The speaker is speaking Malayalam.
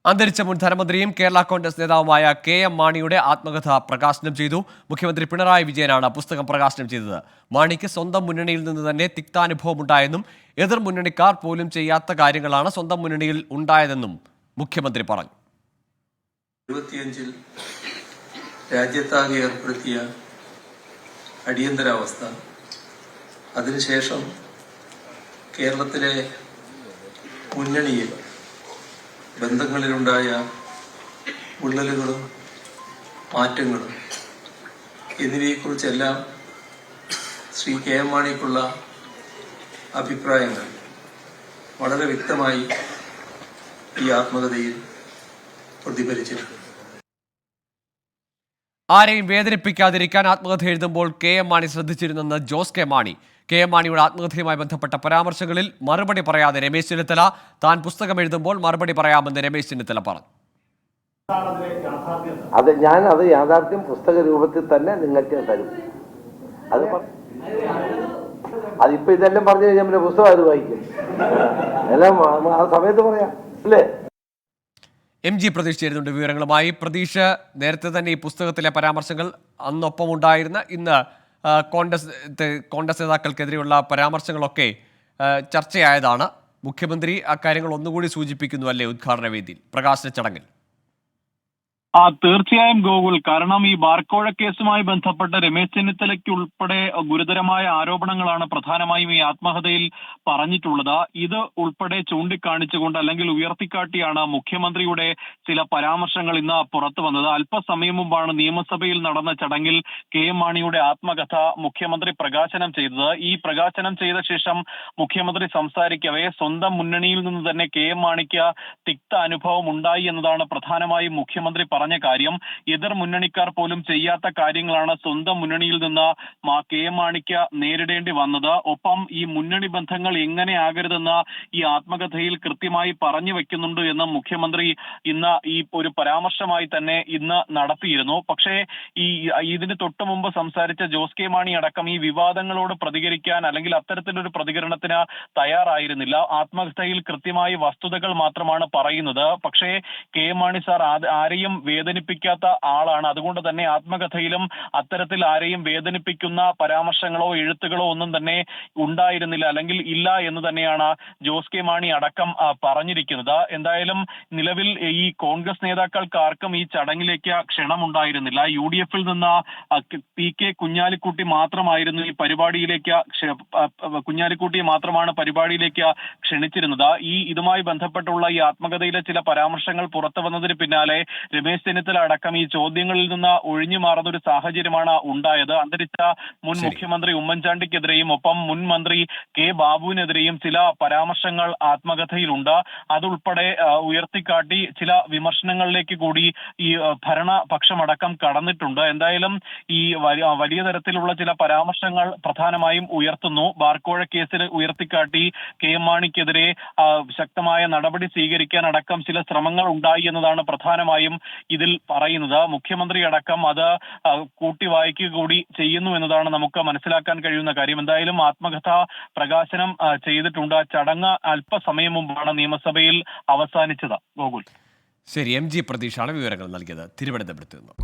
അന്തരിച്ച മുൻ ധനമന്ത്രിയും കേരള കോൺഗ്രസ് നേതാവുമായ കെ.എം. മാണിയുടെ ആത്മകഥ പ്രകാശനം ചെയ്തു. മുഖ്യമന്ത്രി പിണറായി വിജയനാണ് പുസ്തകം പ്രകാശനം ചെയ്തത്. മാണിക്ക് സ്വന്തം മുന്നണിയിൽ നിന്ന് തന്നെ തിക്താനുഭവമുണ്ടായെന്നും എതിർ മുന്നണിക്കാർ പോലും ചെയ്യാത്ത കാര്യങ്ങളാണ് സ്വന്തം മുന്നണിയിൽ ഉണ്ടായതെന്നും മുഖ്യമന്ത്രി പറഞ്ഞു. 75-ൽ രാജ്യത്താകെ ഏർപ്പെടുത്തിയ അടിയന്തരാവസ്ഥ, അതിനുശേഷം കേരളത്തിലെ മുന്നണിയിൽ ബന്ധങ്ങളിലുണ്ടായ വിള്ളലുകളും മാറ്റങ്ങളും എന്നിവയെക്കുറിച്ചെല്ലാം ശ്രീ കെ.എം. മാണിക്കുള്ള അഭിപ്രായങ്ങൾ വളരെ വ്യക്തമായി ഈ ആത്മകഥയിൽ പ്രതിഫലിച്ചിട്ടുണ്ട്. ആരെയും വേദനിപ്പിക്കാതിരിക്കാൻ ആത്മകഥ എഴുതുമ്പോൾ കെ.എം. മാണി ശ്രദ്ധിച്ചിരുന്നെന്ന് ജോസ് കെ മാണി. കെ.എം. മാണിയുടെ ആത്മകഥയുമായി ബന്ധപ്പെട്ട പരാമർശങ്ങളിൽ മറുപടി പറയാതെ രമേശ് ചെന്നിത്തല താൻ പുസ്തകം എഴുതുമ്പോൾ മറുപടി പറയാമെന്ന് രമേശ് ചെന്നിത്തല പറഞ്ഞു. അത് യാഥാർത്ഥ്യം പുസ്തക രൂപത്തിൽ തന്നെ നിങ്ങൾക്ക് തരും. അതിപ്പോ ഇതെല്ലാം പറഞ്ഞു കഴിഞ്ഞാൽ പിന്നെ പുസ്തകം അത് വായിക്കും, എല്ലാം ആ സമയത്ത് പറയാം അല്ലേ. എം ജി പ്രതീഷ് ചേരുന്നുണ്ട് വിവരങ്ങളുമായി. പ്രതീഷ്, നേരത്തെ തന്നെ ഈ പുസ്തകത്തിലെ പരാമർശങ്ങൾ അന്നൊപ്പം ഉണ്ടായിരുന്ന ഇന്ന് കോൺഗ്രസ് നേതാക്കൾക്കെതിരെയുള്ള പരാമർശങ്ങളൊക്കെ ചർച്ചയായതാണ്. മുഖ്യമന്ത്രി അക്കാര്യങ്ങൾ ഒന്നുകൂടി സൂചിപ്പിക്കുന്നു അല്ലേ ഉദ്ഘാടന വേദിയിൽ, പ്രകാശന ചടങ്ങിൽ? തീർച്ചയായും ഗോകുൽ, കാരണം ഈ ബാർക്കോഴ കേസുമായി ബന്ധപ്പെട്ട് രമേശ് ചെന്നിത്തലയ്ക്ക് ഉൾപ്പെടെ ഗുരുതരമായ ആരോപണങ്ങളാണ് പ്രധാനമായും ഈ ആത്മകഥയിൽ പറഞ്ഞിട്ടുള്ളത്. ഇത് ഉൾപ്പെടെ ചൂണ്ടിക്കാണിച്ചുകൊണ്ട് അല്ലെങ്കിൽ ഉയർത്തിക്കാട്ടിയാണ് മുഖ്യമന്ത്രിയുടെ ചില പരാമർശങ്ങൾ ഇന്ന് പുറത്തു വന്നത്. അല്പസമയം മുമ്പാണ് നിയമസഭയിൽ നടന്ന ചടങ്ങിൽ കെ.എം. മാണിയുടെ ആത്മകഥ മുഖ്യമന്ത്രി പ്രകാശനം ചെയ്തത്. ഈ പ്രകാശനം ചെയ്ത ശേഷം മുഖ്യമന്ത്രി സംസാരിക്കവേ സ്വന്തം മുന്നണിയിൽ നിന്ന് തന്നെ കെ.എം. മാണിക്ക് തിക്ത അനുഭവം ഉണ്ടായി എന്നതാണ് പ്രധാനമായും മുഖ്യമന്ത്രി പറഞ്ഞ കാര്യം. എതിർ മുന്നണിക്കാർ പോലും ചെയ്യാത്ത കാര്യങ്ങളാണ് സ്വന്തം മുന്നണിയിൽ നിന്ന് കെ.എം. മാണിക്ക് നേരിടേണ്ടി വന്നത്. ഒപ്പം ഈ മുന്നണി ബന്ധങ്ങൾ എങ്ങനെ ആകരുതെന്ന് ഈ ആത്മകഥയിൽ കൃത്യമായി പറഞ്ഞു വെക്കുന്നുണ്ട് എന്ന് മുഖ്യമന്ത്രി ഇന്ന് ഈ ഒരു പരാമർശമായി തന്നെ ഇന്ന് നടത്തിയിരുന്നു. പക്ഷേ ഇതിന് തൊട്ടു മുമ്പ് സംസാരിച്ച ജോസ് കെ മാണി അടക്കം ഈ വിവാദങ്ങളോട് പ്രതികരിക്കാൻ അല്ലെങ്കിൽ അത്തരത്തിലൊരു പ്രതികരണത്തിന് തയ്യാറായിരുന്നില്ല. ആത്മകഥയിൽ കൃത്യമായി വസ്തുതകൾ മാത്രമാണ് പറയുന്നത്. പക്ഷേ കെ.എം. മാണി സാർ ആരെയും വേദനിപ്പിക്കാത്ത ആളാണ്. അതുകൊണ്ട് തന്നെ ആത്മകഥയിലും അത്തരത്തിൽ ആരെയും വേദനിപ്പിക്കുന്ന പരാമർശങ്ങളോ എഴുത്തുകളോ ഒന്നും തന്നെ ഉണ്ടായിരുന്നില്ല, അല്ലെങ്കിൽ ഇല്ല എന്ന് തന്നെയാണ് ജോസ് കെ മാണി അടക്കം പറഞ്ഞിരിക്കുന്നത്. എന്തായാലും നിലവിൽ ഈ കോൺഗ്രസ് നേതാക്കൾക്ക് ആർക്കും ഈ ചടങ്ങിലേക്ക് ക്ഷണമുണ്ടായിരുന്നില്ല. UDF-ൽ നിന്ന് PK കുഞ്ഞാലിക്കുട്ടി മാത്രമായിരുന്നു ഈ പരിപാടിയിലേക്ക് പരിപാടിയിലേക്ക് ക്ഷണിച്ചിരുന്നത്. ഇതുമായി ബന്ധപ്പെട്ടുള്ള ഈ ആത്മകഥയിലെ ചില പരാമർശങ്ങൾ പുറത്തു വന്നതിന് പിന്നാലെ രമേശ് ചെന്നിത്തല അടക്കം ഈ ചോദ്യങ്ങളിൽ നിന്ന് ഒഴിഞ്ഞു മാറുന്ന ഒരു സാഹചര്യമാണ് ഉണ്ടായത്. അന്തരിച്ച മുൻ മുഖ്യമന്ത്രി ഉമ്മൻചാണ്ടിക്കെതിരെയും ഒപ്പം മുൻ മന്ത്രി കെ ബാബുവിനെതിരെയും ചില പരാമർശങ്ങൾ ആത്മകഥയിലുണ്ട്. അതുൾപ്പെടെ ഉയർത്തിക്കാട്ടി ചില വിമർശനങ്ങളിലേക്ക് കൂടി ഈ ഭരണപക്ഷമടക്കം കടന്നിട്ടുണ്ട്. എന്തായാലും ഈ വലിയ തരത്തിലുള്ള ചില പരാമർശങ്ങൾ പ്രധാനമായും ഉയർത്തുന്നു. ബാർക്കോഴ കേസിൽ ഉയർത്തിക്കാട്ടി കെ.എം. മാണിക്കെതിരെ ശക്തമായ നടപടി സ്വീകരിക്കാൻ അടക്കം ചില ശ്രമങ്ങൾ ഉണ്ടായി എന്നതാണ് പ്രധാനമായും ഇതിൽ പറയുന്നത്. മുഖ്യമന്ത്രി അടക്കം അത് കൂട്ടി വായിക്കുക കൂടി ചെയ്യുന്നു എന്നതാണ് നമുക്ക് മനസ്സിലാക്കാൻ കഴിയുന്ന കാര്യം. എന്തായാലും ആത്മകഥ പ്രകാശനം ചെയ്തിട്ടുണ്ട്. ചടങ്ങ് അല്പസമയം മുമ്പാണ് നിയമസഭയിൽ അവസാനിച്ചത്. ഗോകുൽ. ശരി, എം ജി പ്രതീഷാണ് വിവരങ്ങൾ നൽകിയത് തിരുവനന്തപുരത്ത് നിന്ന്.